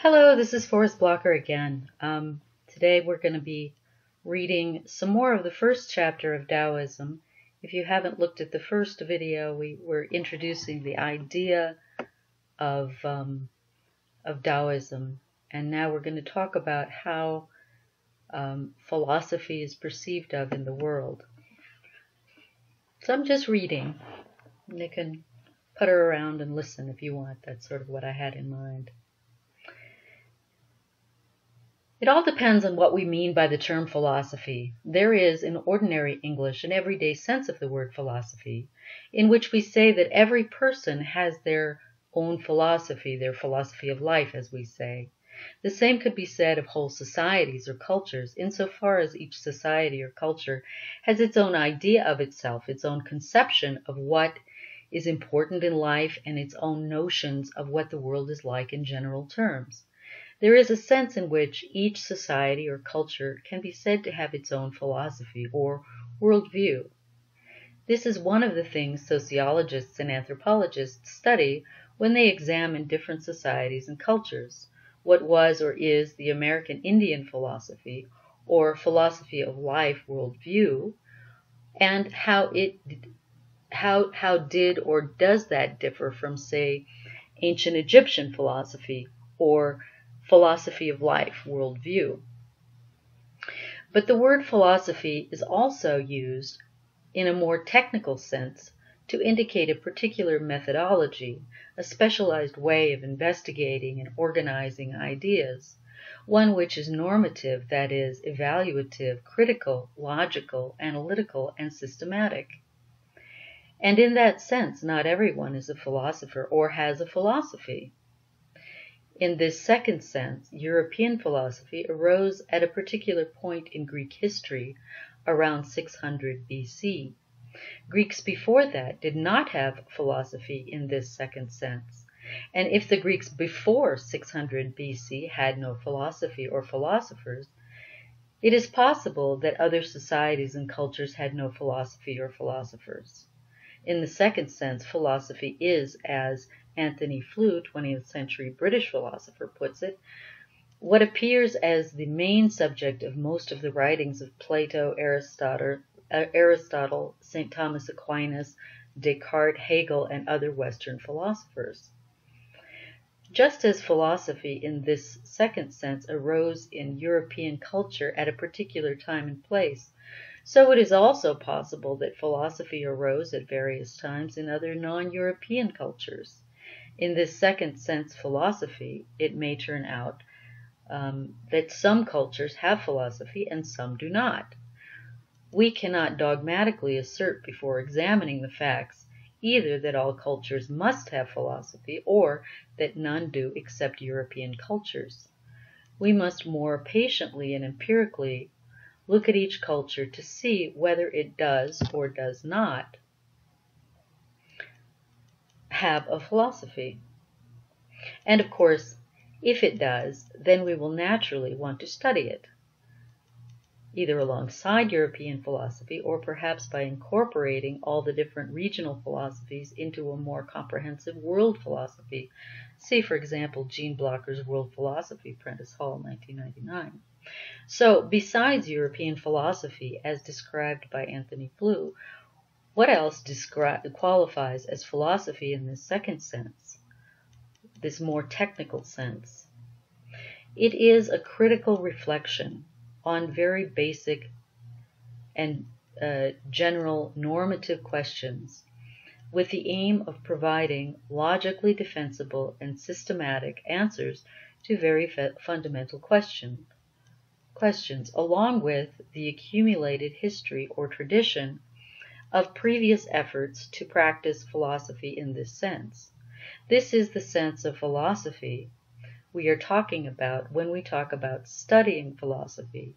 Hello, this is Forrest Blocker again. Today we're going to be reading some more of the first chapter of Taoism. If you haven't looked at the first video, we were introducing the idea of Taoism, and now we're going to talk about how philosophy is perceived of in the world. So I'm just reading. You can putter around and listen if you want. That's sort of what I had in mind. It all depends on what we mean by the term philosophy. There is, in ordinary English, an everyday sense of the word philosophy, in which we say that every person has their own philosophy, their philosophy of life, as we say. The same could be said of whole societies or cultures, insofar as each society or culture has its own idea of itself, its own conception of what is important in life, and its own notions of what the world is like in general terms. There is a sense in which each society or culture can be said to have its own philosophy or worldview. This is one of the things sociologists and anthropologists study when they examine different societies and cultures. What was or is the American Indian philosophy or philosophy of life worldview, and how did or does that differ from, say, ancient Egyptian philosophy or philosophy of life worldview. But the word philosophy is also used in a more technical sense to indicate a particular methodology, a specialized way of investigating and organizing ideas, one which is normative, that is, evaluative, critical, logical, analytical, and systematic. And in that sense, not everyone is a philosopher or has a philosophy. In this second sense, European philosophy arose at a particular point in Greek history, around 600 BC. Greeks before that did not have philosophy in this second sense. And if the Greeks before 600 BC had no philosophy or philosophers, it is possible that other societies and cultures had no philosophy or philosophers. In the second sense, philosophy is, as Anthony Flew, 20th century British philosopher, puts it, what appears as the main subject of most of the writings of Plato, Aristotle, St. Thomas Aquinas, Descartes, Hegel, and other Western philosophers. Just as philosophy in this second sense arose in European culture at a particular time and place, so it is also possible that philosophy arose at various times in other non-European cultures. In this second sense philosophy, it may turn out that some cultures have philosophy and some do not. We cannot dogmatically assert before examining the facts either that all cultures must have philosophy or that none do except European cultures. We must more patiently and empirically look at each culture to see whether it does or does not have a philosophy. And of course, if it does, then we will naturally want to study it, either alongside European philosophy or perhaps by incorporating all the different regional philosophies into a more comprehensive world philosophy. See, for example, Jean Blocker's World Philosophy, Prentice Hall, 1999. So, besides European philosophy, as described by Anthony Flew, what else qualifies as philosophy in this second sense, this more technical sense? It is a critical reflection on very basic and general normative questions, with the aim of providing logically defensible and systematic answers to very fundamental questions, along with the accumulated history or tradition of previous efforts to practice philosophy in this sense. This is the sense of philosophy we are talking about when we talk about studying philosophy,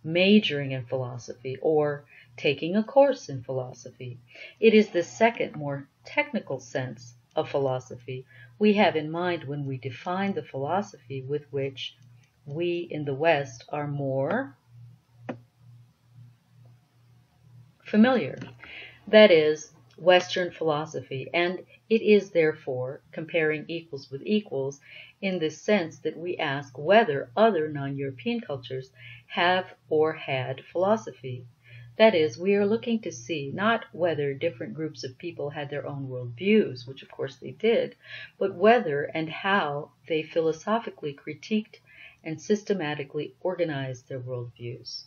majoring in philosophy, or taking a course in philosophy. It is the second, more technical sense of philosophy we have in mind when we define the philosophy with which we in the West are more familiar. That is, Western philosophy, and it is therefore comparing equals with equals in the sense that we ask whether other non-European cultures have or had philosophy. That is, we are looking to see not whether different groups of people had their own worldviews, which of course they did, but whether and how they philosophically critiqued and systematically organized their worldviews.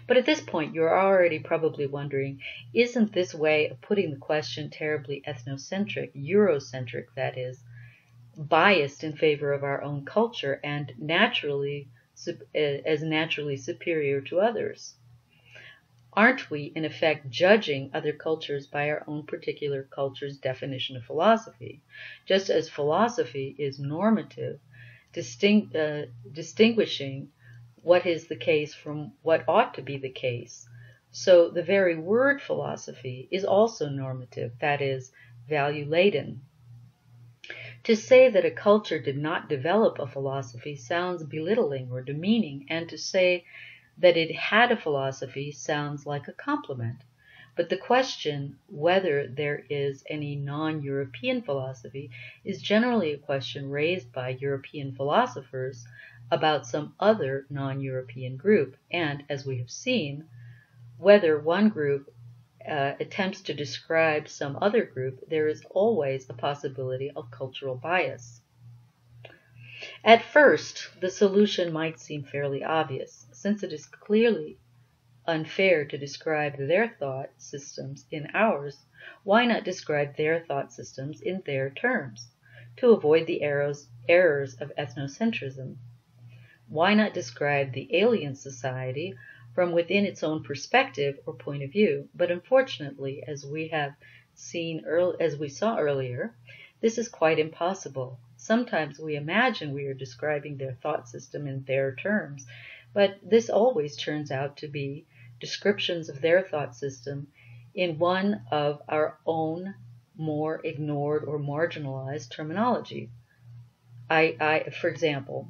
But at this point, you're already probably wondering, isn't this way of putting the question terribly ethnocentric, Eurocentric, that is, biased in favor of our own culture and naturally superior to others? Aren't we, in effect, judging other cultures by our own particular culture's definition of philosophy, just as philosophy is normative, distinguishing what is the case from what ought to be the case? So the very word philosophy is also normative, that is, value-laden. To say that a culture did not develop a philosophy sounds belittling or demeaning, and to say that it had a philosophy sounds like a compliment. But the question whether there is any non-European philosophy is generally a question raised by European philosophers about some other non-European group, and, as we have seen, whether one group attempts to describe some other group, there is always a possibility of cultural bias. At first, the solution might seem fairly obvious, since it is clearly unfair to describe their thought systems in ours. Why not describe their thought systems in their terms, to avoid the errors of ethnocentrism? Why not describe the alien society from within its own perspective or point of view? But unfortunately, as we saw earlier, this is quite impossible. Sometimes we imagine we are describing their thought system in their terms, but this always turns out to be descriptions of their thought system in one of our own more ignored or marginalized terminology. For example,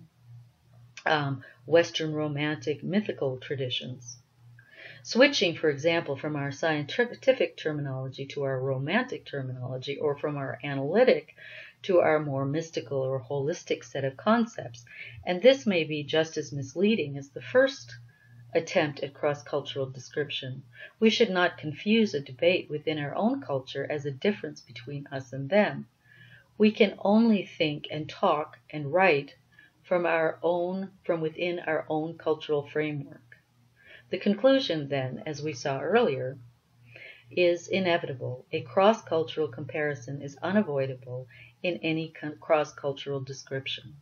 Western romantic mythical traditions. Switching, for example, from our scientific terminology to our romantic terminology, or from our analytic to our more mystical or holistic set of concepts, and this may be just as misleading as the first attempt at cross-cultural description. We should not confuse a debate within our own culture as a difference between us and them. We can only think and talk and write from within our own cultural framework. The conclusion, then, as we saw earlier, is inevitable. A cross-cultural comparison is unavoidable in any cross-cultural description.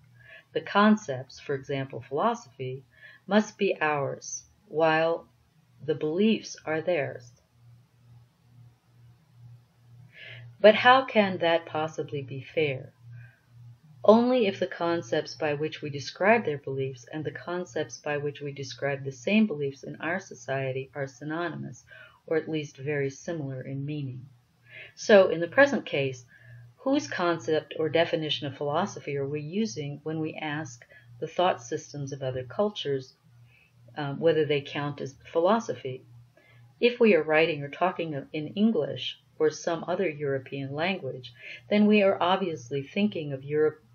The concepts, for example, philosophy, must be ours, while the beliefs are theirs. But how can that possibly be fair? Only if the concepts by which we describe their beliefs and the concepts by which we describe the same beliefs in our society are synonymous, or at least very similar in meaning. So, in the present case, whose concept or definition of philosophy are we using when we ask the thought systems of other cultures whether they count as philosophy? If we are writing or talking in English or some other European language, then we are obviously thinking of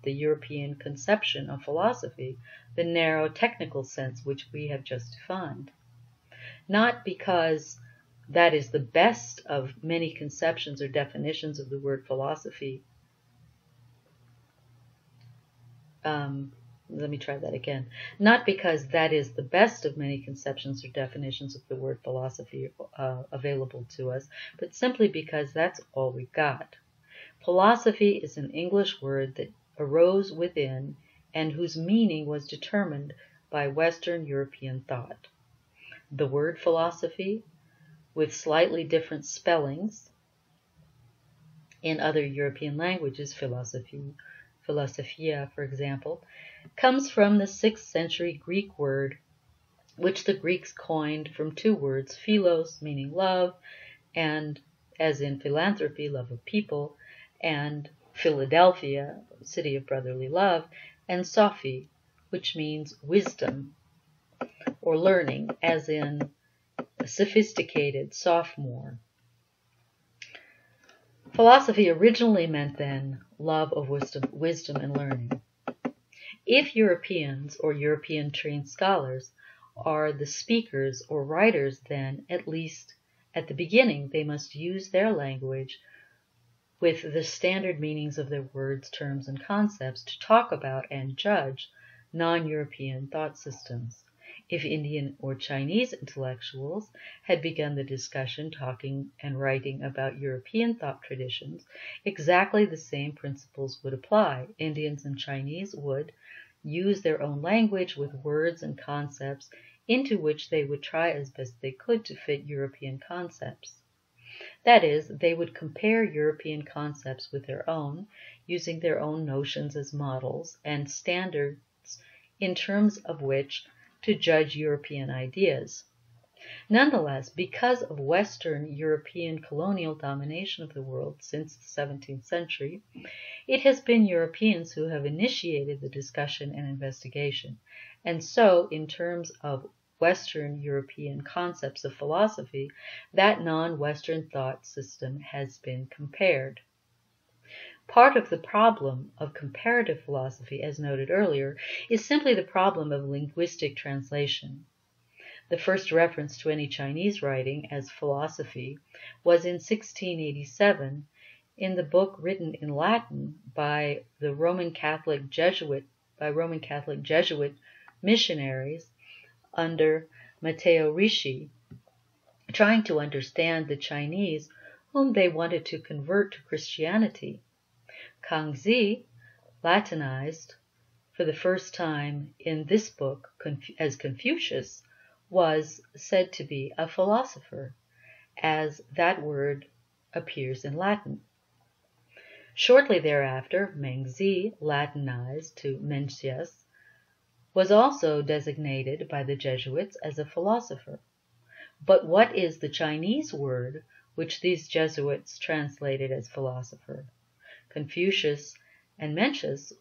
the European conception of philosophy, the narrow technical sense which we have just defined. Not because that is the best of many conceptions or definitions of the word philosophy. Not because that is the best of many conceptions or definitions of the word philosophy available to us, but simply because that's all we got. Philosophy is an English word that arose within and whose meaning was determined by Western European thought. The word philosophy, with slightly different spellings in other European languages, philosophia, for example, comes from the 6th century Greek word, which the Greeks coined from two words, philos, meaning love, and as in philanthropy, love of people, and Philadelphia, city of brotherly love, and sophi, which means wisdom or learning, as in a sophisticated sophomore. Philosophy originally meant then love of wisdom and learning. If Europeans or European-trained scholars are the speakers or writers, then, at least at the beginning, they must use their language with the standard meanings of their words, terms, and concepts to talk about and judge non-European thought systems. If Indian or Chinese intellectuals had begun the discussion talking and writing about European thought traditions, exactly the same principles would apply. Indians and Chinese would use their own language with words and concepts into which they would try as best they could to fit European concepts. That is, they would compare European concepts with their own, using their own notions as models and standards in terms of which to judge European ideas. Nonetheless, because of Western European colonial domination of the world since the 17th century, it has been Europeans who have initiated the discussion and investigation, and so, in terms of Western European concepts of philosophy, that non-Western thought system has been compared. Part of the problem of comparative philosophy, as noted earlier, is simply the problem of linguistic translation. The first reference to any Chinese writing as philosophy was in 1687 in the book written in Latin by Roman Catholic Jesuit missionaries under Matteo Ricci, trying to understand the Chinese whom they wanted to convert to Christianity. Kangxi, Latinized for the first time in this book as Confucius, was said to be a philosopher, as that word appears in Latin. Shortly thereafter, Mengzi, Latinized to Mencius, was also designated by the Jesuits as a philosopher. But what is the Chinese word which these Jesuits translated as philosopher? Confucius and Mencius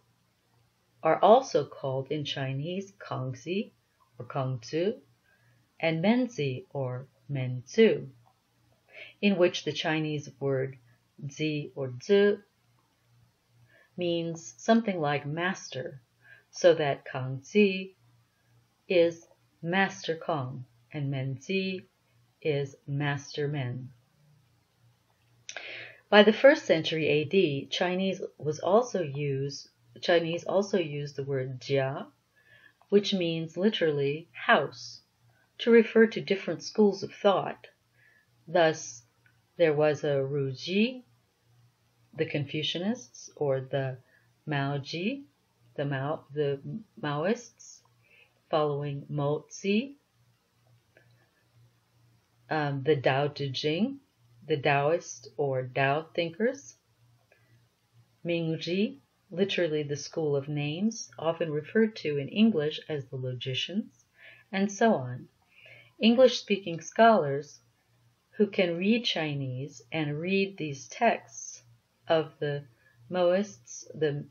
are also called in Chinese Kangxi or Kangzu and Menzi or Menzu, in which the Chinese word zi or zi means something like master, so that Kangzi is Master Kong and Menzi is Master Men. By the 1st century AD, Chinese also used the word jia, which means literally house, to refer to different schools of thought. Thus, there was a Ruji, the Confucianists, or the Maoji, the Maoists, following Mozi, the Tao Te Ching, the Taoist or Tao thinkers, Mingji, literally the school of names, often referred to in English as the logicians, and so on. English-speaking scholars who can read Chinese and read these texts of the Moists, the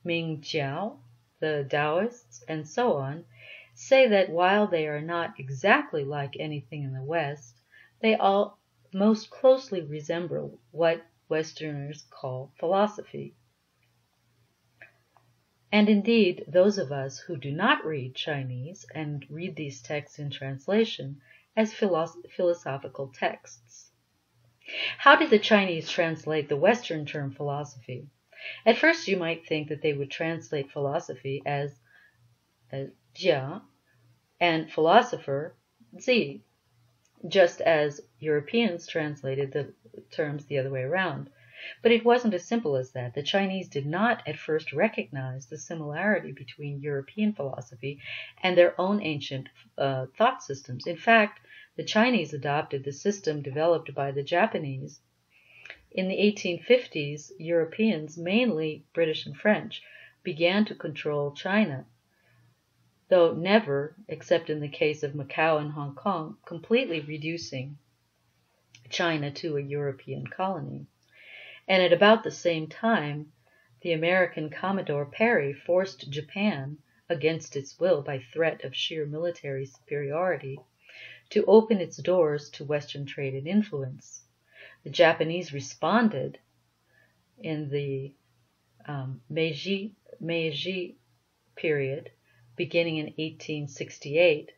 Mingjiao, the Taoists, and so on, say that while they are not exactly like anything in the West, they all most closely resemble what Westerners call philosophy. And indeed, those of us who do not read Chinese and read these texts in translation as philosophical texts. How did the Chinese translate the Western term philosophy? At first you might think that they would translate philosophy as jia and philosopher zi, just as Europeans translated the terms the other way around. But it wasn't as simple as that. The Chinese did not at first recognize the similarity between European philosophy and their own ancient thought systems. In fact, the Chinese adopted the system developed by the Japanese. In the 1850s, Europeans, mainly British and French, began to control China, though never, except in the case of Macau and Hong Kong, completely reducing China to a European colony. And at about the same time, the American Commodore Perry forced Japan, against its will by threat of sheer military superiority, to open its doors to Western trade and influence. The Japanese responded in the Meiji period, beginning in 1868,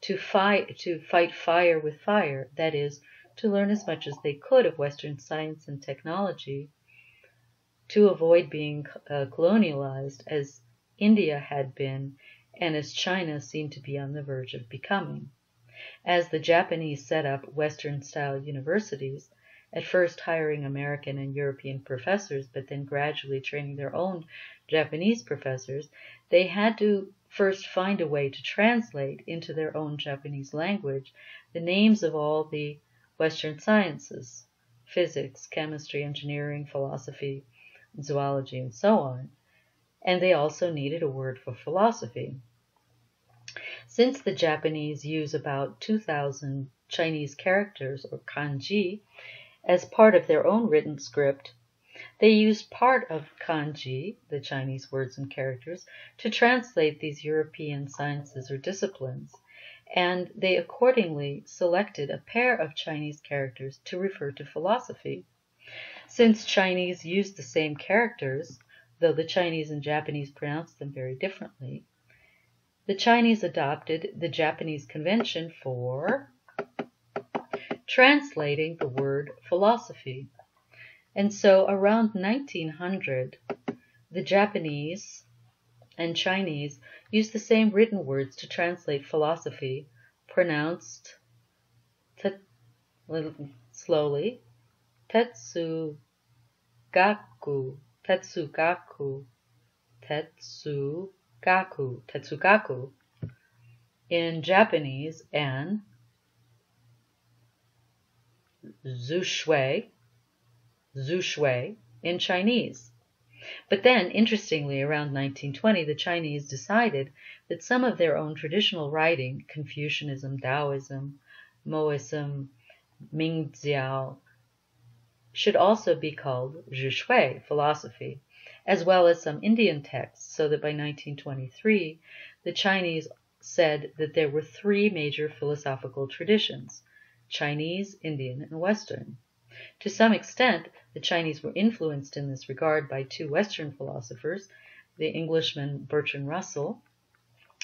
to fight fire with fire, that is, to learn as much as they could of Western science and technology, to avoid being colonialized as India had been and as China seemed to be on the verge of becoming. As the Japanese set up Western-style universities, at first hiring American and European professors, but then gradually training their own Japanese professors, they had to first find a way to translate into their own Japanese language the names of all the Western sciences, physics, chemistry, engineering, philosophy, zoology, and so on. And they also needed a word for philosophy. Since the Japanese use about 2,000 Chinese characters, or kanji, as part of their own written script, they used part of kanji, the Chinese words and characters, to translate these European sciences or disciplines, and they accordingly selected a pair of Chinese characters to refer to philosophy. Since Chinese used the same characters, though the Chinese and Japanese pronounced them very differently, the Chinese adopted the Japanese convention for translating the word philosophy. And so around 1900, the Japanese and Chinese used the same written words to translate philosophy, pronounced slowly, tetsugaku, in Japanese, and zushui in Chinese. But then, interestingly, around 1920, the Chinese decided that some of their own traditional writing, Confucianism, Taoism, Moism, Mingjiao, should also be called zhishui, philosophy, as well as some Indian texts, so that by 1923, the Chinese said that there were three major philosophical traditions: Chinese, Indian, and Western. To some extent, the Chinese were influenced in this regard by two Western philosophers, the Englishman Bertrand Russell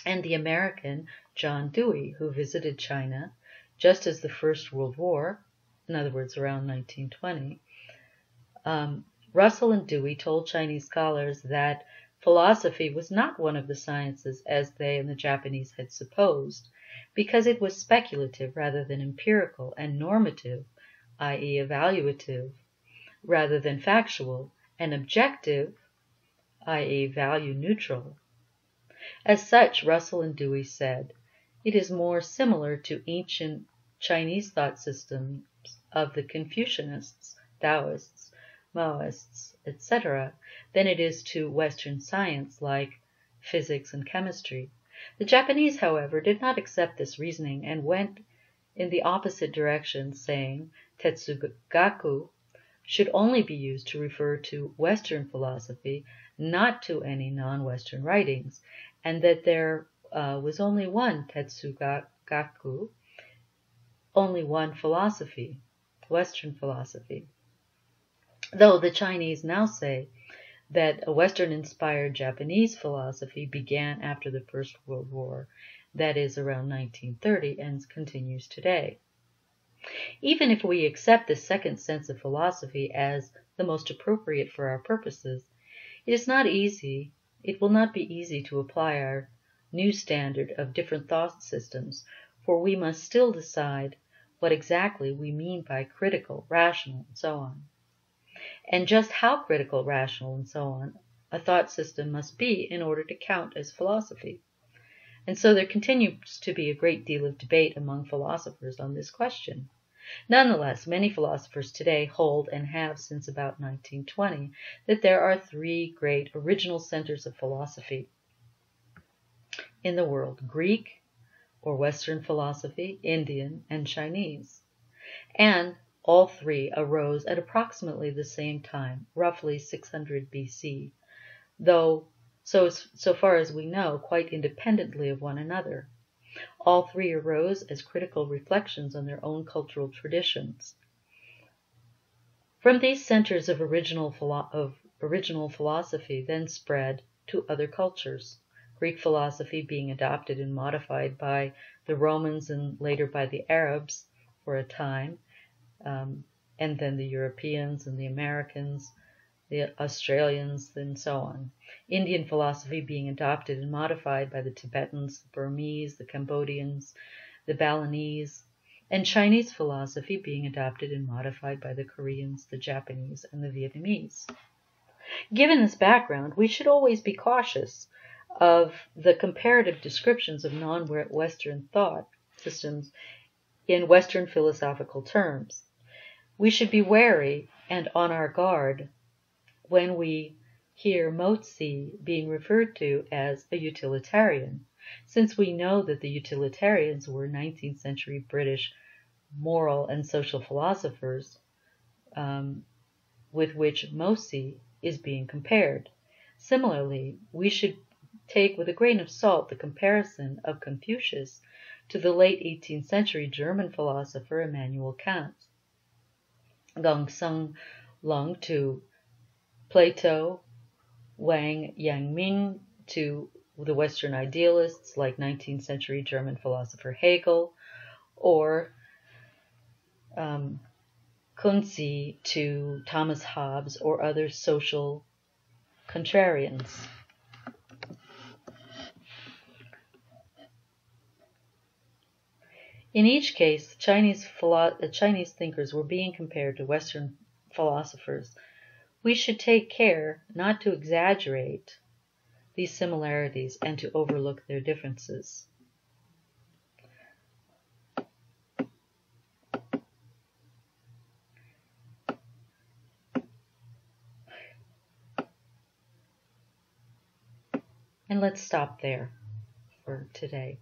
and the American John Dewey, who visited China just as the First World War, in other words, around 1920. Russell and Dewey told Chinese scholars that philosophy was not one of the sciences as they and the Japanese had supposed, because it was speculative rather than empirical, and normative, i.e. evaluative, rather than factual, and objective, i.e. value neutral. As such, Russell and Dewey said, it is more similar to ancient Chinese thought systems of the Confucianists, Taoists, Maoists, etc., than it is to Western science like physics and chemistry. The Japanese, however, did not accept this reasoning and went in the opposite direction, saying tetsugaku should only be used to refer to Western philosophy, not to any non-Western writings, and that there was only one tetsugaku, only one philosophy, Western philosophy. Though the Chinese now say that a Western-inspired Japanese philosophy began after the First World War, that is around 1930, and continues today. Even if we accept this second sense of philosophy as the most appropriate for our purposes, it will not be easy to apply our new standard of different thought systems, for we must still decide what exactly we mean by critical, rational, and so on. And just how critical, rational, and so on a thought system must be in order to count as philosophy. And so there continues to be a great deal of debate among philosophers on this question. Nonetheless, many philosophers today hold, and have since about 1920, that there are three great original centers of philosophy in the world: Greek, or Western philosophy, Indian, and Chinese. And all three arose at approximately the same time, roughly 600 BC, though, so far as we know, quite independently of one another. All three arose as critical reflections on their own cultural traditions. From these centers of original philosophy then spread to other cultures, Greek philosophy being adopted and modified by the Romans and later by the Arabs for a time, and then the Europeans and the Americans, the Australians, and so on. Indian philosophy being adopted and modified by the Tibetans, the Burmese, the Cambodians, the Balinese, and Chinese philosophy being adopted and modified by the Koreans, the Japanese, and the Vietnamese. Given this background, we should always be cautious of the comparative descriptions of non-Western thought systems in Western philosophical terms. We should be wary and on our guard when we hear Mozi being referred to as a utilitarian, since we know that the utilitarians were 19th century British moral and social philosophers with which Mozi is being compared. Similarly, we should take with a grain of salt the comparison of Confucius to the late 18th century German philosopher Immanuel Kant, Gongsun Lung to Plato, Wang Yangming to the Western idealists like 19th century German philosopher Hegel, or Kunze to Thomas Hobbes or other social contrarians. In each case, Chinese thinkers were being compared to Western philosophers. We should take care not to exaggerate these similarities and to overlook their differences. And let's stop there for today.